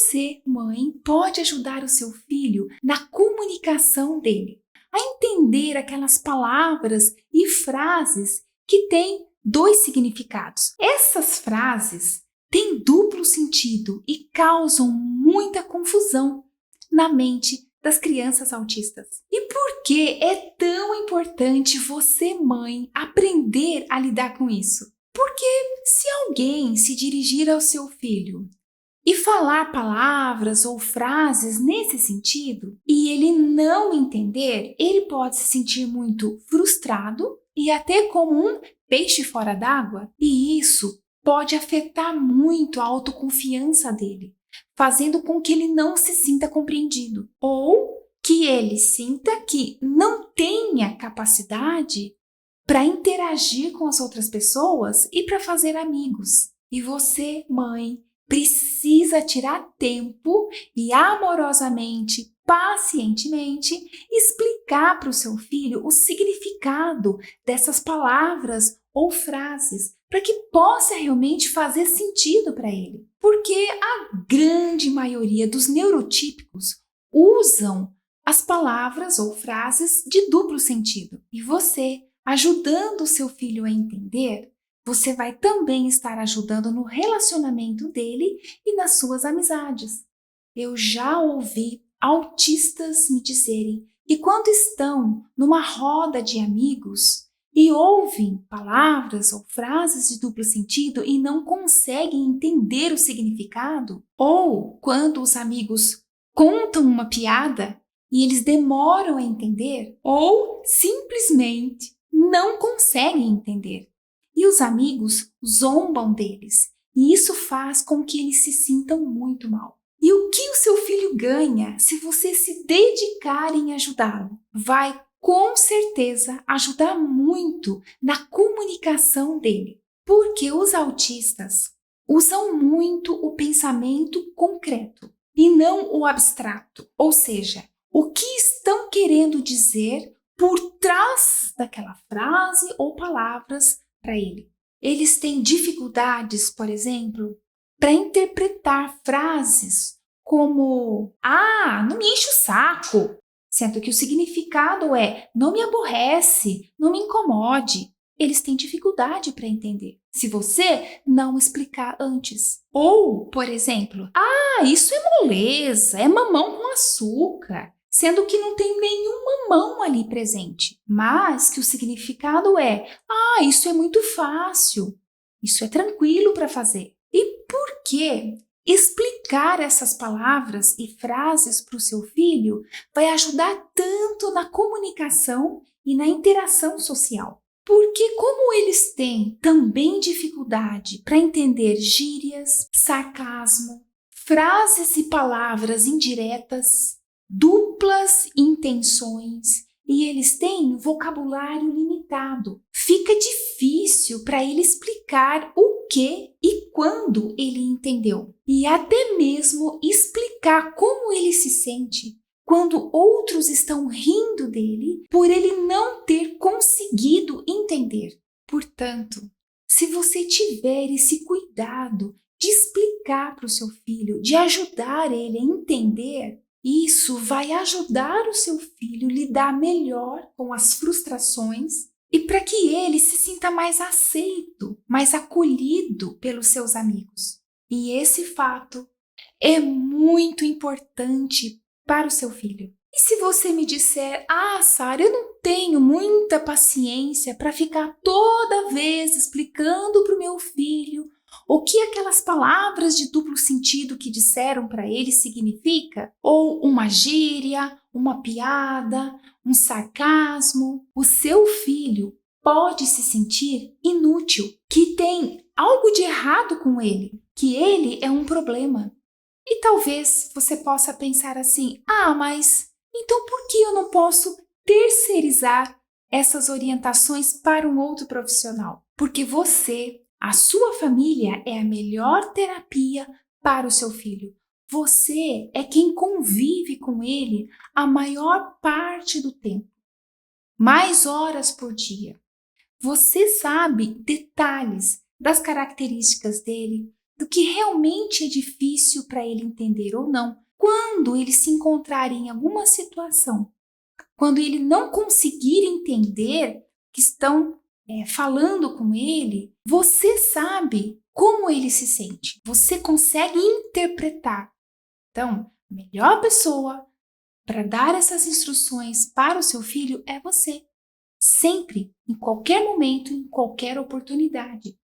você, mãe, pode ajudar o seu filho na comunicação dele, a entender aquelas palavras e frases que têm dois significados. Essas frases têm duplo sentido e causam muita confusão na mente das crianças autistas. E por que é tão importante você, mãe, aprender a lidar com isso? Porque se alguém se dirigir ao seu filho e falar palavras ou frases nesse sentido e ele não entender, ele pode se sentir muito frustrado e até como um peixe fora d'água, e isso pode afetar muito a autoconfiança dele, fazendo com que ele não se sinta compreendido ou que ele sinta que não tenha capacidade para interagir com as outras pessoas e para fazer amigos. E você, mãe, precisa tirar tempo e amorosamente, pacientemente, explicar para o seu filho o significado dessas palavras ou frases, para que possa realmente fazer sentido para ele. Porque a grande maioria dos neurotípicos usam as palavras ou frases de duplo sentido. E você, ajudando o seu filho a entender, você vai também estar ajudando no relacionamento dele e nas suas amizades. Eu já ouvi autistas me dizerem que quando estão numa roda de amigos e ouvem palavras ou frases de duplo sentido e não conseguem entender o significado, ou quando os amigos contam uma piada e eles demoram a entender, ou simplesmente não conseguem entender. E os amigos zombam deles, e isso faz com que eles se sintam muito mal. E o que o seu filho ganha se você se dedicar em ajudá-lo? Vai, com certeza, ajudar muito na comunicação dele. Porque os autistas usam muito o pensamento concreto e não o abstrato. Ou seja, o que estão querendo dizer por trás daquela frase ou palavras para ele. Eles têm dificuldades, por exemplo, para interpretar frases como não me enche o saco, sendo que o significado é não me aborrece, não me incomode. Eles têm dificuldade para entender, se você não explicar antes. Ou, por exemplo, isso é moleza, é mamão com açúcar, sendo que não tem nenhum mamão ali presente, mas que o significado é isso é muito fácil, isso é tranquilo para fazer. E por que explicar essas palavras e frases para o seu filho vai ajudar tanto na comunicação e na interação social? Porque como eles têm também dificuldade para entender gírias, sarcasmo, frases e palavras indiretas, duplas intenções, e eles têm vocabulário limitado, fica difícil para ele explicar o que e quando ele entendeu. E até mesmo explicar como ele se sente quando outros estão rindo dele por ele não ter conseguido entender. Portanto, se você tiver esse cuidado de explicar para o seu filho, de ajudar ele a entender, isso vai ajudar o seu filho a lidar melhor com as frustrações e para que ele se sinta mais aceito, mais acolhido pelos seus amigos. E esse fato é muito importante para o seu filho. E se você me disser, Sara, eu não tenho muita paciência para ficar toda vez explicando para o meu filho o que aquelas palavras de duplo sentido que disseram para ele significa, ou uma gíria, uma piada, um sarcasmo, o seu filho pode se sentir inútil, que tem algo de errado com ele, que ele é um problema. E talvez você possa pensar assim, mas então por que eu não posso terceirizar essas orientações para um outro profissional? Porque você, a sua família é a melhor terapia para o seu filho. Você é quem convive com ele a maior parte do tempo, mais horas por dia. Você sabe detalhes das características dele, do que realmente é difícil para ele entender ou não. Quando ele se encontrar em alguma situação, quando ele não conseguir entender que estão falando com ele, você sabe como ele se sente. Você consegue interpretar. Então, a melhor pessoa para dar essas instruções para o seu filho é você. Sempre, em qualquer momento, em qualquer oportunidade.